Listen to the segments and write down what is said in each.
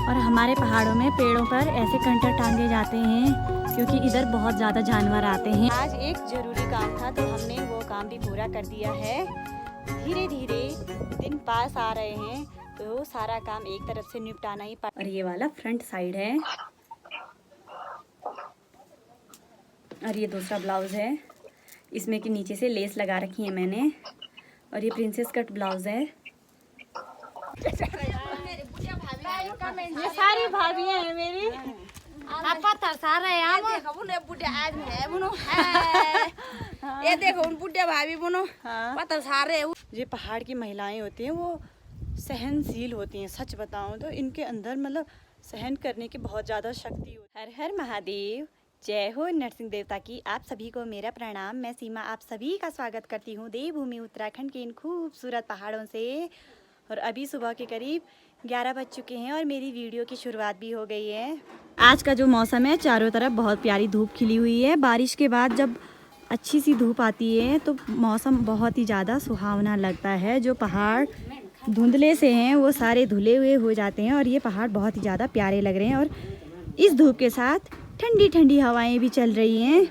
और हमारे पहाड़ों में पेड़ों पर ऐसे कंटर टांगे जाते हैं क्योंकि इधर बहुत ज़्यादा जानवर आते हैं। आज एक ज़रूरी काम था तो हमने वो काम भी पूरा कर दिया है। धीरे धीरे दिन पास आ रहे हैं तो सारा काम एक तरफ से निपटाना ही पड़ा। और ये वाला फ्रंट साइड है और ये दूसरा ब्लाउज़ है। इसमें कि नीचे से लेस लगा रखी है मैंने। और ये प्रिंसेस कट ब्लाउज़ है। ये सारी भाभियां हैं मेरी। ये देखो उन बुढ़े भाभी बनो। पता सारे ये पहाड़ की महिलाएं होती हैं वो सहनशील होती हैं। सच बताऊं तो इनके अंदर मतलब सहन करने की बहुत ज़्यादा शक्ति होती है। हर हर महादेव, जय हो नरसिंह देवता की। आप सभी को मेरा प्रणाम। मैं सीमा आप सभी का स्वागत करती हूँ देवभूमि उत्तराखंड के इन खूबसूरत पहाड़ों से। और अभी सुबह के करीब 11 बज चुके हैं और मेरी वीडियो की शुरुआत भी हो गई है। आज का जो मौसम है चारों तरफ बहुत प्यारी धूप खिली हुई है। बारिश के बाद जब अच्छी सी धूप आती है तो मौसम बहुत ही ज़्यादा सुहावना लगता है। जो पहाड़ धुंधले से हैं वो सारे धुले हुए हो जाते हैं और ये पहाड़ बहुत ही ज़्यादा प्यारे लग रहे हैं। और इस धूप के साथ ठंडी ठंडी हवाएं भी चल रही हैं।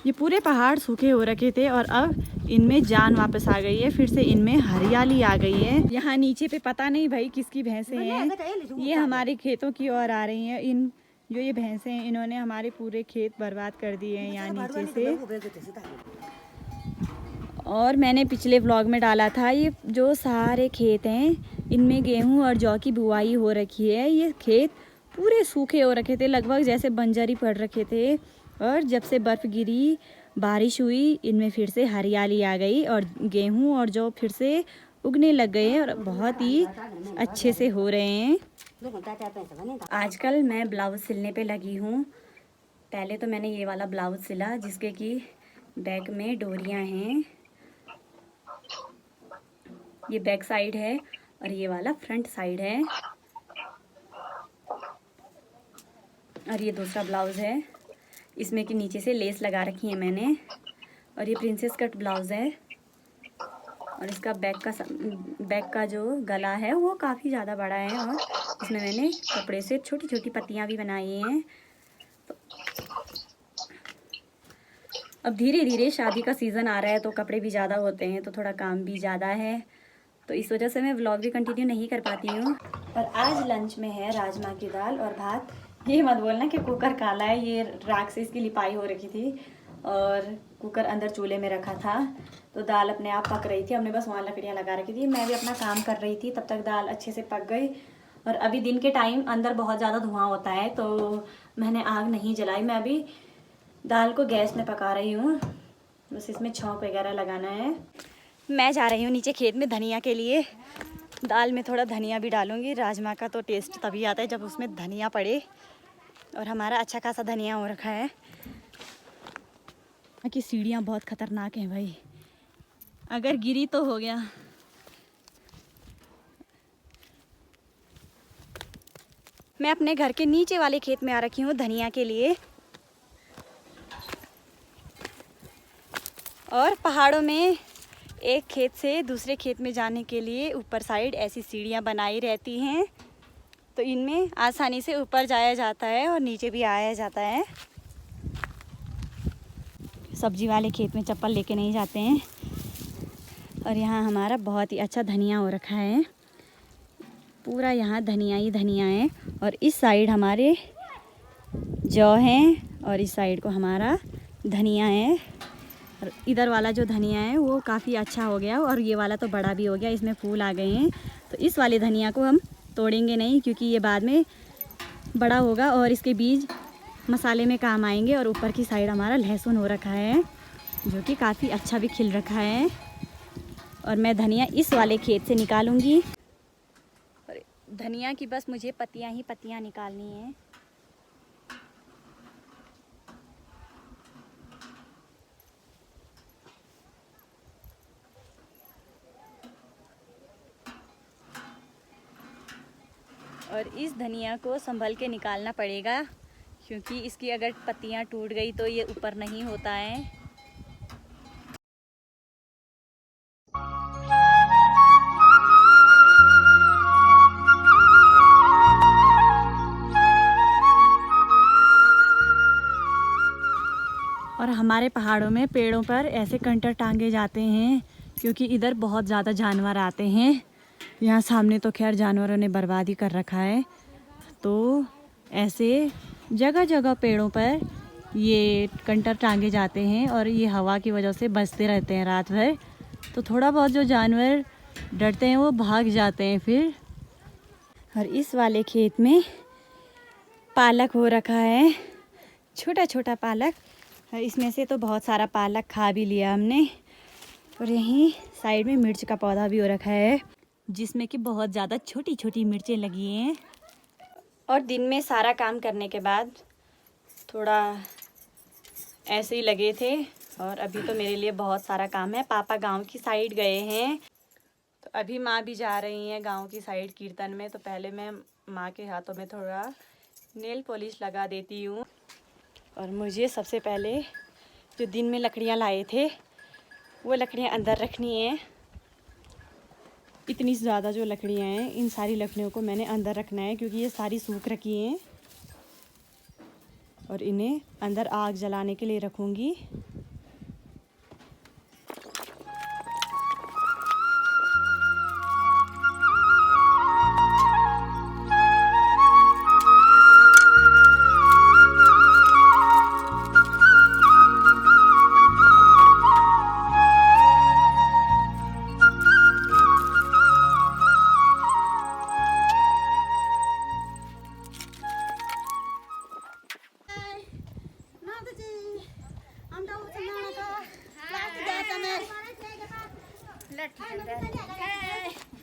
ये पूरे पहाड़ सूखे हो रखे थे और अब इनमें जान वापस आ गई है। फिर से इनमें हरियाली आ गई है। यहाँ नीचे पे पता नहीं भाई किसकी भैंसें हैं। ये हमारे खेतों की ओर आ रही हैं। इन जो ये भैंसें हैं इन्होंने हमारे पूरे खेत बर्बाद कर दिए हैं यहाँ नीचे से। और मैंने पिछले व्लॉग में डाला था ये जो सारे खेत हैं इनमें गेहूँ और जौ की बुआई हो रखी है। ये खेत पूरे सूखे हो रखे थे, लगभग जैसे बंजर पड़ रखे थे। और जब से बर्फ़ गिरी, बारिश हुई, इनमें फिर से हरियाली आ गई और गेहूं और जौ फिर से उगने लग गए हैं और बहुत ही अच्छे से हो रहे हैं। आजकल मैं ब्लाउज़ सिलने पे लगी हूँ। पहले तो मैंने ये वाला ब्लाउज़ सिला जिसके कि बैक में डोरियाँ हैं। ये बैक साइड है और ये वाला फ्रंट साइड है। और ये दूसरा ब्लाउज़ है। इसमें कि नीचे से लेस लगा रखी है मैंने। और ये प्रिंसेस कट ब्लाउज़ है। और इसका बैक का जो गला है वो काफ़ी ज़्यादा बड़ा है और इसमें मैंने कपड़े से छोटी छोटी पत्तियां भी बनाई हैं। तो अब धीरे धीरे शादी का सीज़न आ रहा है तो कपड़े भी ज़्यादा होते हैं तो थोड़ा काम भी ज़्यादा है। तो इस वजह से मैं व्लॉग भी कंटिन्यू नहीं कर पाती हूँ। और आज लंच में है राजमा की दाल और भात। ये मत बोलना कि कुकर काला है, ये राख से इसकी लिपाई हो रखी थी और कुकर अंदर चूल्हे में रखा था तो दाल अपने आप पक रही थी। हमने बस वहाँ लकड़ियाँ लगा रखी थी, मैं भी अपना काम कर रही थी, तब तक दाल अच्छे से पक गई। और अभी दिन के टाइम अंदर बहुत ज़्यादा धुआं होता है तो मैंने आग नहीं जलाई। मैं अभी दाल को गैस में पका रही हूँ, बस इसमें छौंक वगैरह लगाना है। मैं जा रही हूँ नीचे खेत में धनिया के लिए। दाल में थोड़ा धनिया भी डालूँगी। राजमा का तो टेस्ट तभी आता है जब उसमें धनिया पड़े और हमारा अच्छा खासा धनिया हो रखा है। कि सीढ़ियाँ बहुत ख़तरनाक हैं भाई, अगर गिरी तो हो गया। मैं अपने घर के नीचे वाले खेत में आ रखी हूँ धनिया के लिए। और पहाड़ों में एक खेत से दूसरे खेत में जाने के लिए ऊपर साइड ऐसी सीढ़ियाँ बनाई रहती हैं तो इनमें आसानी से ऊपर जाया जाता है और नीचे भी आया जाता है। सब्जी वाले खेत में चप्पल लेके नहीं जाते हैं। और यहाँ हमारा बहुत ही अच्छा धनिया हो रखा है, पूरा यहाँ धनिया ही धनिया है। और इस साइड हमारे जौ हैं और इस साइड को हमारा धनिया है। और इधर वाला जो धनिया है वो काफ़ी अच्छा हो गया और ये वाला तो बड़ा भी हो गया, इसमें फूल आ गए हैं। तो इस वाले धनिया को हम तोड़ेंगे नहीं क्योंकि ये बाद में बड़ा होगा और इसके बीज मसाले में काम आएंगे। और ऊपर की साइड हमारा लहसुन हो रखा है जो कि काफ़ी अच्छा भी खिल रखा है। और मैं धनिया इस वाले खेत से निकालूंगी। और धनिया की बस मुझे पत्तियां ही पत्तियां निकालनी हैं। और इस धनिया को संभल के निकालना पड़ेगा क्योंकि इसकी अगर पत्तियां टूट गई तो ये ऊपर नहीं होता है। और हमारे पहाड़ों में पेड़ों पर ऐसे कंटर टांगे जाते हैं क्योंकि इधर बहुत ज़्यादा जानवर आते हैं। यहाँ सामने तो खैर जानवरों ने बर्बादी कर रखा है, तो ऐसे जगह जगह पेड़ों पर ये कंटर टांगे जाते हैं और ये हवा की वजह से बजते रहते हैं रात भर। तो थोड़ा बहुत जो जानवर डरते हैं वो भाग जाते हैं फिर। और इस वाले खेत में पालक हो रखा है, छोटा छोटा पालक। इसमें से तो बहुत सारा पालक खा भी लिया हमने। और यहीं साइड में मिर्च का पौधा भी हो रखा है जिसमें कि बहुत ज़्यादा छोटी छोटी मिर्चें लगी हैं। और दिन में सारा काम करने के बाद थोड़ा ऐसे ही लगे थे और अभी तो मेरे लिए बहुत सारा काम है। पापा गांव की साइड गए हैं, तो अभी माँ भी जा रही हैं गांव की साइड कीर्तन में। तो पहले मैं माँ के हाथों में थोड़ा नेल पॉलिश लगा देती हूँ। और मुझे सबसे पहले जो दिन में लकड़ियाँ लाए थे वो लकड़ियाँ अंदर रखनी है। इतनी ज़्यादा जो लकड़ियाँ हैं, इन सारी लकड़ियों को मैंने अंदर रखना है क्योंकि ये सारी सूख रखी हैं और इन्हें अंदर आग जलाने के लिए रखूँगी।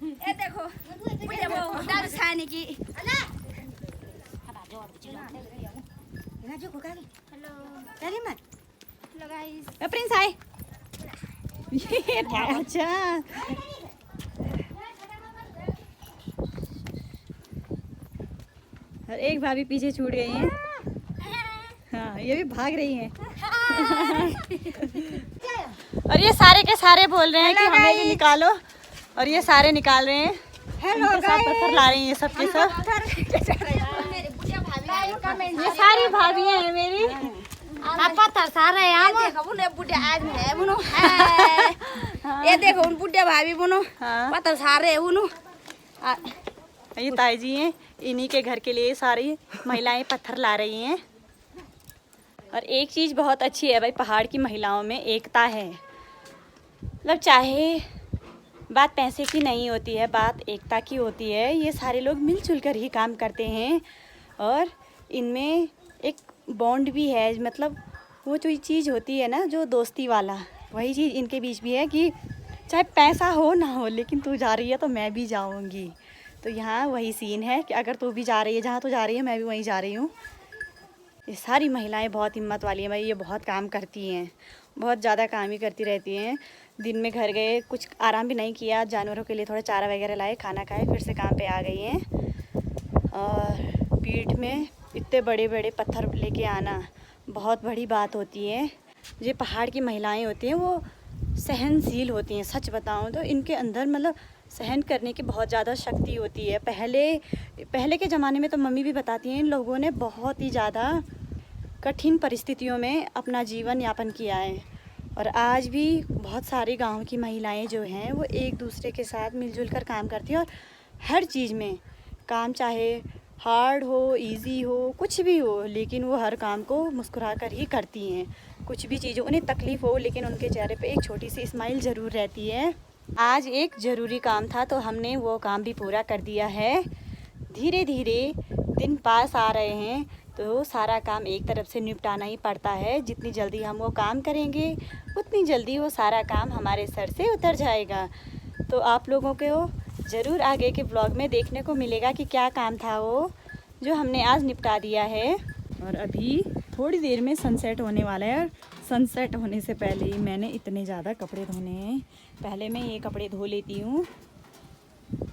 ये देखो बुढ़िया वो दारू छाने की। हेलो गाइस, प्रिंस हाय। ये अच्छा, और एक भाभी पीछे छूट गई हैं। हाँ, ये भी भाग रही हैं। और ये सारे के सारे बोल रहे हैं कि हमें भी निकालो, और ये सारे निकाल रहे हैं। हेलो गाइस, पत्थर ला रही हैं सबके सब। ये सारी भाभियां हैं मेरी। पत्थर सारा है हम देखो बुने बुढ़े आज है बुनो ये देखो उन बुढ़े भाभी बुनो पत्थर सारे है बुनो। ये ताई जी हैं, इन्हीं के घर के लिए सारी महिलाएं पत्थर ला रही हैं। और एक चीज़ बहुत अच्छी है भाई, पहाड़ की महिलाओं में एकता है। मतलब चाहे बात पैसे की नहीं होती है, बात एकता की होती है। ये सारे लोग मिलजुल कर ही काम करते हैं और इनमें एक बॉन्ड भी है। मतलब वो जो चीज़ होती है ना, जो दोस्ती वाला, वही चीज़ इनके बीच भी है कि चाहे पैसा हो ना हो, लेकिन तू जा रही है तो मैं भी जाऊंगी। तो यहाँ वही सीन है कि अगर तू भी जा रही है, जहाँ तू जा रही है मैं भी वहीं जा रही हूँ। ये सारी महिलाएं बहुत हिम्मत वाली हैं भाई, ये बहुत काम करती हैं, बहुत ज़्यादा काम ही करती रहती हैं। दिन में घर गए, कुछ आराम भी नहीं किया, जानवरों के लिए थोड़ा चारा वगैरह लाए, खाना खाए, फिर से काम पे आ गई हैं। और पीठ में इतने बड़े बड़े पत्थर लेके आना बहुत बड़ी बात होती है। जो पहाड़ की महिलाएं होती हैं वो सहनशील होती हैं। सच बताऊं तो इनके अंदर मतलब सहन करने की बहुत ज़्यादा शक्ति होती है। पहले के ज़माने में तो मम्मी भी बताती हैं, इन लोगों ने बहुत ही ज़्यादा कठिन परिस्थितियों में अपना जीवन यापन किया है। और आज भी बहुत सारे गांव की महिलाएं जो हैं वो एक दूसरे के साथ मिलजुल कर काम करती हैं। और हर चीज़ में काम, चाहे हार्ड हो, इजी हो, कुछ भी हो, लेकिन वो हर काम को मुस्कुरा कर ही करती हैं। कुछ भी चीज़ उन्हें तकलीफ़ हो, लेकिन उनके चेहरे पे एक छोटी सी स्माइल ज़रूर रहती है। आज एक ज़रूरी काम था तो हमने वो काम भी पूरा कर दिया है। धीरे धीरे दिन पास आ रहे हैं तो सारा काम एक तरफ से निपटाना ही पड़ता है। जितनी जल्दी हम वो काम करेंगे उतनी जल्दी वो सारा काम हमारे सर से उतर जाएगा। तो आप लोगों को ज़रूर आगे के ब्लॉग में देखने को मिलेगा कि क्या काम था वो जो हमने आज निपटा दिया है। और अभी थोड़ी देर में सनसेट होने वाला है और सनसेट होने से पहले ही मैंने इतने ज़्यादा कपड़े धोने हैं। पहले मैं ये कपड़े धो लेती हूँ।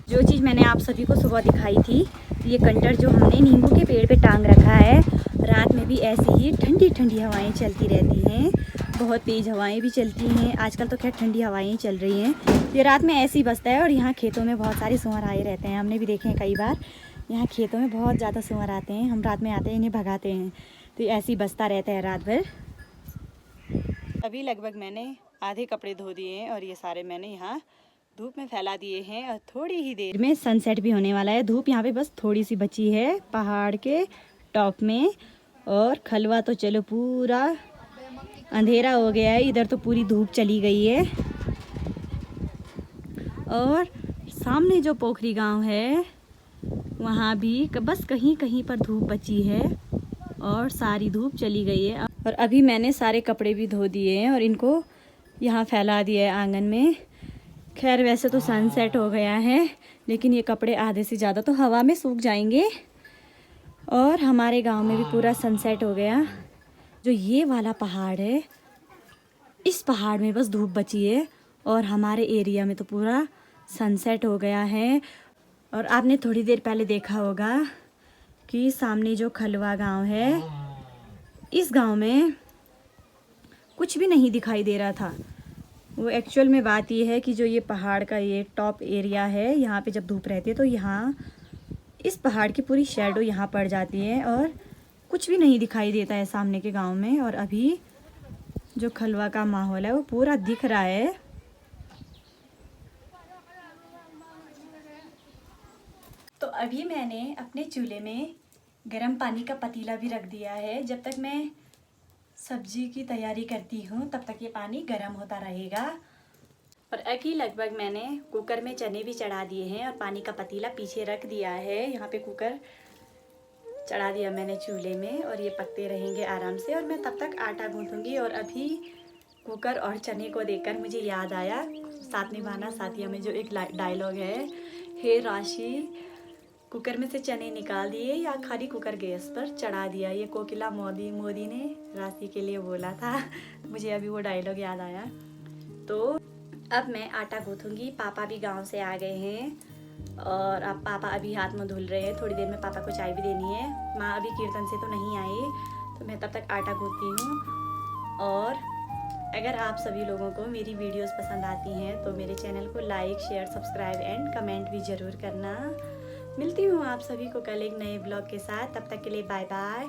जो चीज़ मैंने आप सभी को सुबह दिखाई थी, ये कंटर जो हमने नींबू के पेड़ पे टांग रखा है। रात में भी ऐसे ही ठंडी ठंडी हवाएं चलती रहती हैं, बहुत तेज़ हवाएं भी चलती हैं। आजकल तो खैर ठंडी हवाएं चल रही हैं। ये रात में ऐसे ही बजता है। और यहाँ खेतों में बहुत सारे सूअर आए रहते हैं, हमने भी देखे हैं कई बार। यहाँ खेतों में बहुत ज़्यादा सूअर आते हैं, हम रात में आते हैं इन्हें भगाते हैं। तो ये ऐसे ही बजता रहता है रात भर। अभी लगभग मैंने आधे कपड़े धो दिए हैं और ये सारे मैंने यहाँ धूप में फैला दिए हैं और थोड़ी ही देर में सनसेट भी होने वाला है। धूप यहाँ पे बस थोड़ी सी बची है पहाड़ के टॉप में, और खलवा तो चलो पूरा अंधेरा हो गया है। इधर तो पूरी धूप चली गई है और सामने जो पोखरी गांव है वहाँ भी बस कहीं कहीं पर धूप बची है और सारी धूप चली गई है। और अभी मैंने सारे कपड़े भी धो दिए हैं और इनको यहाँ फैला दिया है आंगन में। खैर वैसे तो सनसेट हो गया है, लेकिन ये कपड़े आधे से ज़्यादा तो हवा में सूख जाएंगे। और हमारे गांव में भी पूरा सनसेट हो गया। जो ये वाला पहाड़ है, इस पहाड़ में बस धूप बची है और हमारे एरिया में तो पूरा सनसेट हो गया है। और आपने थोड़ी देर पहले देखा होगा कि सामने जो खलवा गांव है, इस गांव में कुछ भी नहीं दिखाई दे रहा था। वो एक्चुअल में बात ये है कि जो ये पहाड़ का ये टॉप एरिया है, यहाँ पे जब धूप रहती है तो यहाँ इस पहाड़ की पूरी शैडो यहाँ पड़ जाती है और कुछ भी नहीं दिखाई देता है सामने के गांव में। और अभी जो खलवा का माहौल है वो पूरा दिख रहा है। तो अभी मैंने अपने चूल्हे में गर्म पानी का पतीला भी रख दिया है। जब तक मैं सब्जी की तैयारी करती हूँ तब तक ये पानी गर्म होता रहेगा। और अभी लगभग मैंने कुकर में चने भी चढ़ा दिए हैं और पानी का पतीला पीछे रख दिया है। यहाँ पे कुकर चढ़ा दिया मैंने चूल्हे में और ये पकते रहेंगे आराम से और मैं तब तक आटा गूंथूंगी। और अभी कुकर और चने को देखकर मुझे याद आया साथ निभाना साथिया में जो एक डायलॉग है, हे राशि कुकर में से चने निकाल दिए या खाली कुकर गैस पर चढ़ा दिया। ये कोकिला मोदी ने राशि के लिए बोला था। मुझे अभी वो डायलॉग याद आया। तो अब मैं आटा गूंथूंगी। पापा भी गांव से आ गए हैं और अब पापा अभी हाथ मुँह धुल रहे हैं। थोड़ी देर में पापा को चाय भी देनी है। माँ अभी कीर्तन से तो नहीं आई, तो मैं तब तक आटा गूंथती हूँ। और अगर आप सभी लोगों को मेरी वीडियोस पसंद आती हैं तो मेरे चैनल को like, share, subscribe and comment भी ज़रूर करना। मिलती हूँ आप सभी को कल एक नए ब्लॉग के साथ। तब तक के लिए बाय बाय।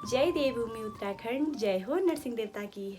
जय देवभूमि उत्तराखंड, जय हो नरसिंह देवता की।